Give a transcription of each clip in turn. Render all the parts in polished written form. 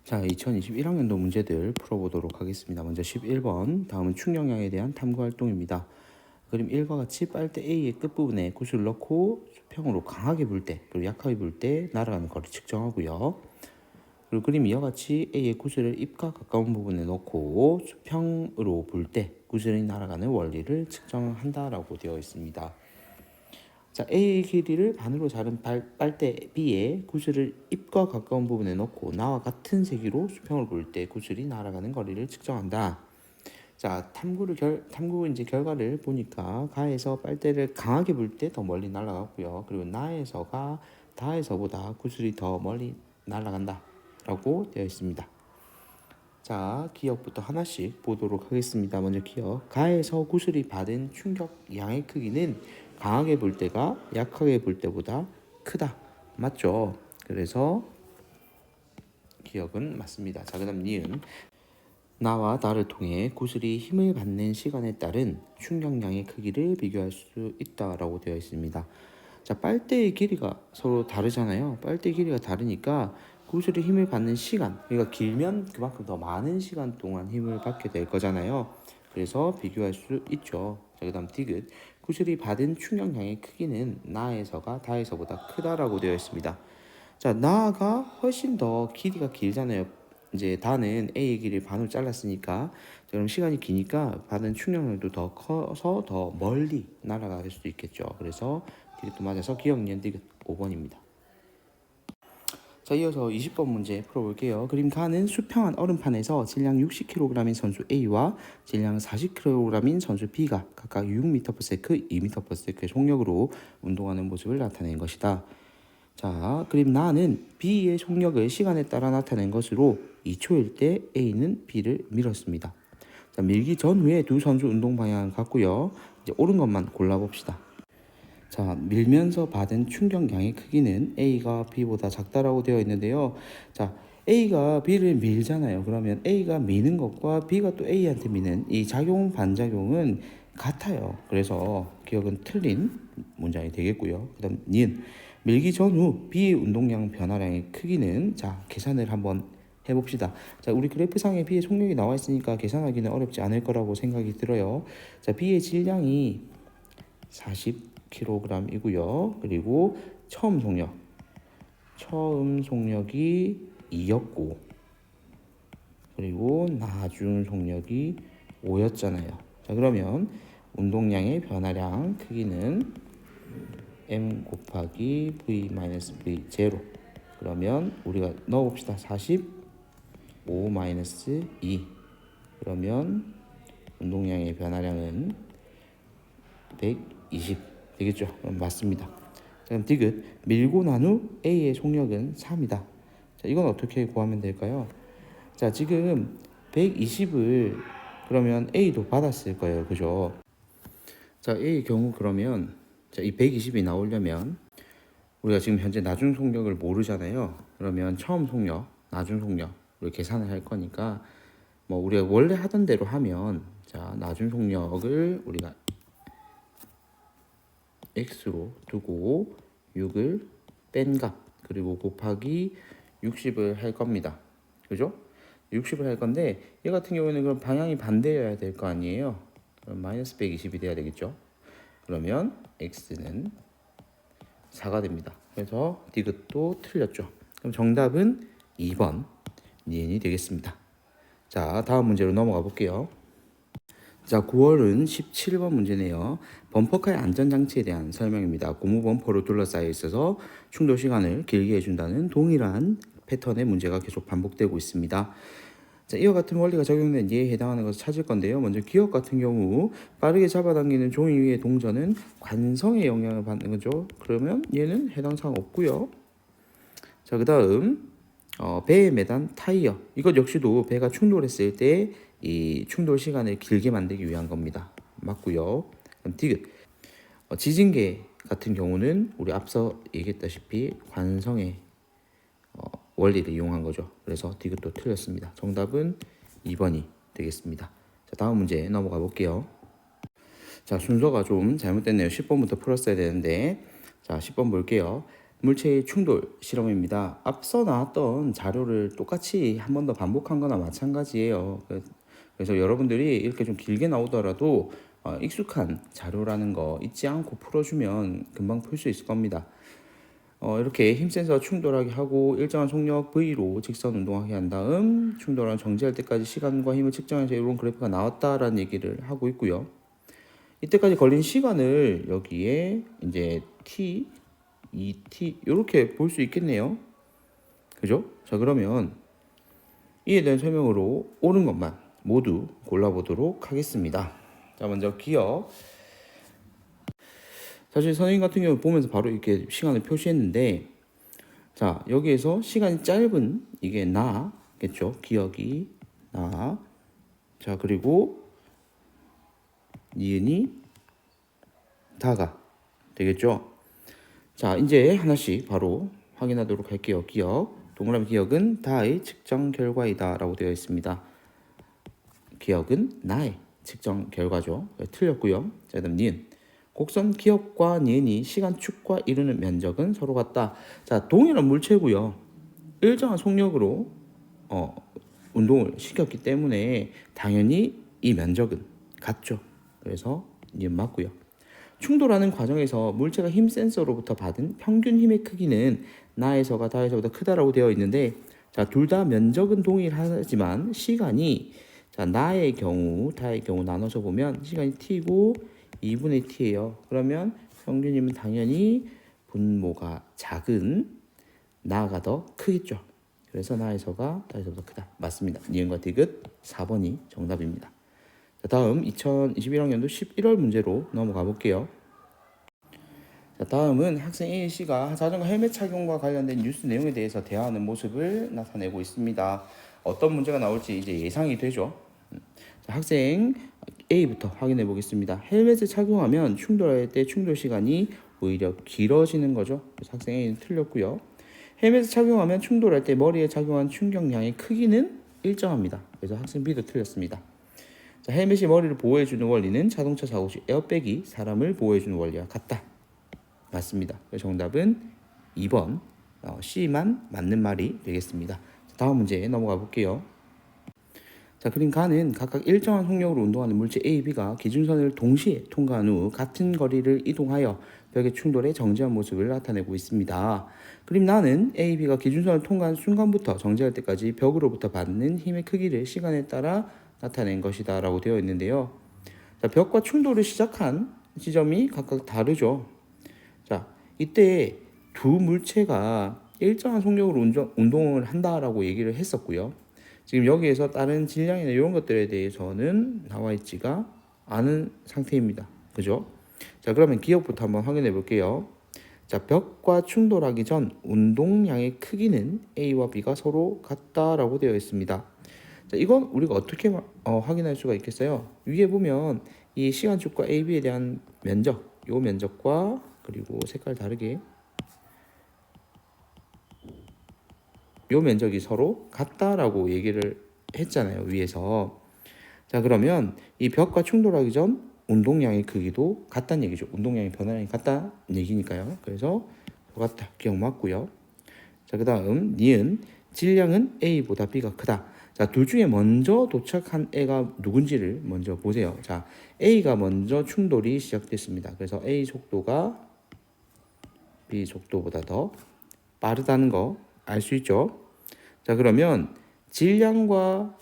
자, 2021학년도 문제들 풀어보도록 하겠습니다. 먼저 11번, 다음은 충격량에 대한 탐구활동입니다. 그림 1과 같이 빨대 A의 끝부분에 구슬을 넣고 수평으로 강하게 불 때, 그리고 약하게 불 때 날아가는 거리를 측정하고요. 그리고 그림 2와 같이 A의 구슬을 입과 가까운 부분에 넣고 수평으로 불 때 구슬이 날아가는 원리를 측정한다라고 되어 있습니다. 자, A의 길이를 반으로 자른 빨대 B에 구슬을 입과 가까운 부분에 넣고 나와 같은 세기로 수평을 볼 때 구슬이 날아가는 거리를 측정한다. 자, 탐구 이제 결과를 보니까 가에서 빨대를 강하게 불 때 더 멀리 날아가고요. 그리고 나에서가 다에서보다 구슬이 더 멀리 날아간다라고 되어 있습니다. 자, 기억부터 하나씩 보도록 하겠습니다. 먼저 기억. 가에서 구슬이 받은 충격 양의 크기는 강하게 불 때가 약하게 불 때보다 크다. 맞죠? 그래서 기억은 맞습니다. 자, 그다음 니은. 나와 나를 통해 구슬이 힘을 받는 시간에 따른 충격량의 크기를 비교할 수 있다라고 되어 있습니다. 자, 빨대의 길이가 서로 다르잖아요. 빨대 길이가 다르니까 구슬이 힘을 받는 시간, 그러니까 길면 그만큼 더 많은 시간 동안 힘을 받게 될 거잖아요. 그래서 비교할 수 있죠. 자, 그다음 디귿. 구슬이 받은 충격량의 크기는 나에서가 다에서보다 크다라고 되어 있습니다. 자, 나가 훨씬 더 길이가 길잖아요. 이제 다는 A의 길이를 반으로 잘랐으니까, 자, 그럼 시간이 기니까 받은 충격량도 더 커서 더 멀리 날아갈 수도 있겠죠. 그래서 디귿도 맞아서 기억 니은 디귿 5번입니다. 자, 이어서 20번 문제 풀어볼게요. 그림 가는 수평한 얼음판에서 질량 60kg인 선수 A와 질량 40kg인 선수 B가 각각 6m/s, 2m/s의 속력으로 운동하는 모습을 나타낸 것이다. 자, 그림 나는 B의 속력을 시간에 따라 나타낸 것으로 2초일 때 A는 B를 밀었습니다. 자, 밀기 전후에 두 선수 운동 방향은 같고요. 이제 옳은 것만 골라봅시다. 자, 밀면서 받은 충격량의 크기는 A가 B보다 작다라고 되어 있는데요. 자, A가 B를 밀잖아요. 그러면 A가 미는 것과 B가 또 A한테 미는 이 작용 반작용은 같아요. 그래서 기억은 틀린 문장이 되겠고요. 그 다음 니은. 밀기 전후 B의 운동량 변화량의 크기는, 자, 계산을 한번 해봅시다. 자, 우리 그래프상에 B의 속력이 나와 있으니까 계산하기는 어렵지 않을 거라고 생각이 들어요. 자, B의 질량이 40kg이고요. 그리고 처음 속력이 2였고, 그리고 나중 속력이 5였잖아요. 자, 그러면 운동량의 변화량 크기는 m 곱하기 v-v 제로. 그러면 우리가 넣어봅시다. 45-2. 그러면 운동량의 변화량은 120 되겠죠? 그럼 맞습니다. 그럼 디귿. 밀고 난 후 A의 속력은 3이다. 자, 이건 어떻게 구하면 될까요? 자, 지금 120을 그러면 A도 받았을 거예요. 그죠? 자, A의 경우 그러면, 자, 이 120이 나오려면 우리가 지금 현재 나중 속력을 모르잖아요. 그러면 처음 속력, 나중 속력을 계산을 할 거니까 뭐 우리가 원래 하던 대로 하면, 자, 나중 속력을 우리가 x로 두고 6을 뺀 값, 그리고 곱하기 60을 할 겁니다. 그죠? 60을 할 건데 얘 같은 경우에는 그럼 방향이 반대여야 될 거 아니에요. 그럼 마이너스 120이 돼야 되겠죠. 그러면 x는 4가 됩니다. 그래서 디귿도 틀렸죠. 그럼 정답은 2번 니은이 되겠습니다. 자, 다음 문제로 넘어가 볼게요. 자, 9월은 17번 문제네요. 범퍼카의 안전장치에 대한 설명입니다. 고무 범퍼로 둘러싸여 있어서 충돌 시간을 길게 해준다는 동일한 패턴의 문제가 계속 반복되고 있습니다. 자, 이와 같은 원리가 적용된 예에 해당하는 것을 찾을 건데요. 먼저 기억 같은 경우 빠르게 잡아당기는 종이 위의 동전은 관성의 영향을 받는 거죠. 그러면 얘는 해당 사항 없고요. 자, 그 다음 배에 매단 타이어, 이것 역시도 배가 충돌했을 때 이 충돌 시간을 길게 만들기 위한 겁니다. 맞고요. 그럼 디귿. 지진계 같은 경우는 우리 앞서 얘기했다시피 관성의 원리를 이용한 거죠. 그래서 디귿도 틀렸습니다. 정답은 2번이 되겠습니다. 자, 다음 문제 넘어가 볼게요. 자, 순서가 좀 잘못됐네요. 10번부터 풀었어야 되는데, 자, 10번 볼게요. 물체의 충돌 실험입니다. 앞서 나왔던 자료를 똑같이 한 번 더 반복한 거나 마찬가지예요. 그래서 여러분들이 이렇게 좀 길게 나오더라도 익숙한 자료라는 거 잊지 않고 풀어주면 금방 풀 수 있을 겁니다. 이렇게 힘 센서와 충돌하게 하고 일정한 속력 V로 직선 운동하게 한 다음 충돌은 정지할 때까지 시간과 힘을 측정해서 이런 그래프가 나왔다라는 얘기를 하고 있고요. 이때까지 걸린 시간을 여기에 이제 T, 2T 이렇게 볼 수 있겠네요. 그죠? 자, 그러면 이에 대한 설명으로 옳은 것만 모두 골라보도록 하겠습니다. 자, 먼저 기억. 사실 선생님 같은 경우 보면서 바로 이렇게 시간을 표시했는데, 자, 여기에서 시간이 짧은 이게 나겠죠? 기억이 나. 자, 그리고 니은이 다가 되겠죠? 자, 이제 하나씩 바로 확인하도록 할게요. 기억. 동그라미 기억은 다의 측정 결과이다 라고 되어 있습니다. 기억은 나의 측정 결과죠. 틀렸고요. 자, 그다음 니은. 곡선 기억과 니은이 시간 축과 이루는 면적은 서로 같다. 자, 동일한 물체고요. 일정한 속력으로 운동을 시켰기 때문에 당연히 이 면적은 같죠. 그래서 니은 맞고요. 충돌하는 과정에서 물체가 힘 센서로부터 받은 평균 힘의 크기는 나에서가 다에서보다 크다라고 되어 있는데, 자, 둘 다 면적은 동일하지만 시간이, 자, 나의 경우, 다의 경우 나눠서 보면 시간이 t고 2분의 t예요. 그러면 평균 힘은 당연히 분모가 작은 나가 더 크겠죠. 그래서 나에서가 다에서보다 크다. 맞습니다. 니은과 디귿 4번이 정답입니다. 자, 다음 2021학년도 11월 문제로 넘어가 볼게요. 자, 다음은 학생 A씨가 자전거 헬멧 착용과 관련된 뉴스 내용에 대해서 대화하는 모습을 나타내고 있습니다. 어떤 문제가 나올지 이제 예상이 되죠. 자, 학생 A부터 확인해 보겠습니다. 헬멧을 착용하면 충돌할 때 충돌 시간이 오히려 길어지는 거죠. 그래서 학생 A는 틀렸고요. 헬멧을 착용하면 충돌할 때 머리에 작용한 충격량의 크기는 일정합니다. 그래서 학생 B도 틀렸습니다. 자, 헬멧이 머리를 보호해주는 원리는 자동차 사고 시 에어백이 사람을 보호해주는 원리와 같다. 맞습니다. 정답은 2번 C만 맞는 말이 되겠습니다. 다음 문제 넘어가 볼게요. 자, 그림 가는 각각 일정한 속력으로 운동하는 물체 A, B가 기준선을 동시에 통과한 후 같은 거리를 이동하여 벽의 충돌에 정지한 모습을 나타내고 있습니다. 그림 나는 A, B가 기준선을 통과한 순간부터 정지할 때까지 벽으로부터 받는 힘의 크기를 시간에 따라 나타낸 것이다 라고 되어 있는데요. 자, 벽과 충돌을 시작한 지점이 각각 다르죠. 자, 이때 두 물체가 일정한 속력으로 운동을 한다라고 얘기를 했었고요. 지금 여기에서 다른 질량이나 이런 것들에 대해서는 나와 있지가 않은 상태입니다. 그죠? 자, 그러면 기억부터 한번 확인해 볼게요. 자, 벽과 충돌하기 전 운동량의 크기는 A와 B가 서로 같다라고 되어 있습니다. 자, 이건 우리가 어떻게 확인할 수가 있겠어요? 위에 보면 이 시간축과 AB에 대한 면적, 요 면적과 그리고 색깔 다르게 요 면적이 서로 같다라고 얘기를 했잖아요, 위에서. 자, 그러면 이 벽과 충돌하기 전 운동량의 크기도 같다는 얘기죠. 운동량의 변화량이 같다는 얘기니까요. 그래서 같다. 기억 맞고요. 자, 그 다음 니은. 질량은 A보다 B가 크다. 자, 둘 중에 먼저 도착한 애가 누군지를 먼저 보세요. 자, A가 먼저 충돌이 시작됐습니다. 그래서 A 속도가 B 속도보다 더 빠르다는 거 알 수 있죠. 자, 그러면 질량과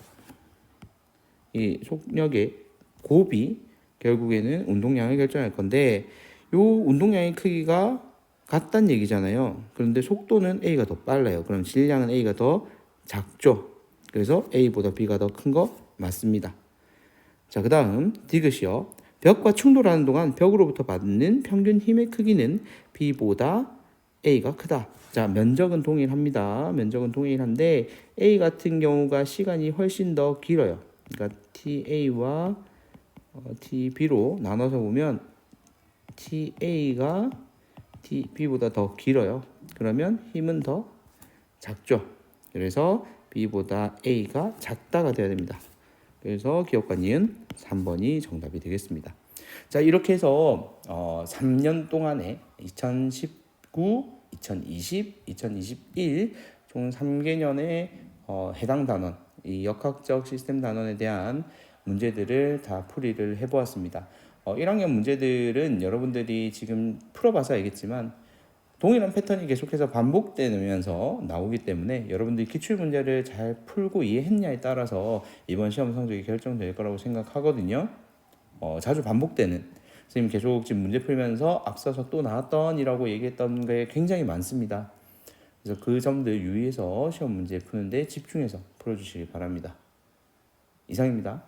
이 속력의 곱이 결국에는 운동량을 결정할 건데, 요 운동량의 크기가 같다는 얘기잖아요. 그런데 속도는 A가 더 빨라요. 그럼 질량은 A가 더 작죠. 그래서 A보다 B가 더 큰 거 맞습니다. 자, 그 다음 디귿이요. 벽과 충돌하는 동안 벽으로부터 받는 평균 힘의 크기는 B보다 A가 크다. 자, 면적은 동일합니다. 면적은 동일한데 A 같은 경우가 시간이 훨씬 더 길어요. 그러니까 TA와 TB로 나눠서 보면 TA가 TB보다 더 길어요. 그러면 힘은 더 작죠. 그래서 B보다 A가 작다가 돼야 됩니다. 그래서 기억과 니은 3번이 정답이 되겠습니다. 자, 이렇게 해서 3년 동안에 2019 2020, 2021 총 3개년의 해당 단원, 이 역학적 시스템 단원에 대한 문제들을 다 풀이를 해보았습니다. 1학년 문제들은 여러분들이 지금 풀어봐서 알겠지만 동일한 패턴이 계속해서 반복되면서 나오기 때문에 여러분들이 기출문제를 잘 풀고 이해했냐에 따라서 이번 시험 성적이 결정될 거라고 생각하거든요. 자주 반복되는, 선생님 계속 지금 문제 풀면서 앞서서 또 나왔던이라고 얘기했던 게 굉장히 많습니다. 그래서 그 점들 유의해서 시험 문제 푸는데 집중해서 풀어주시기 바랍니다. 이상입니다.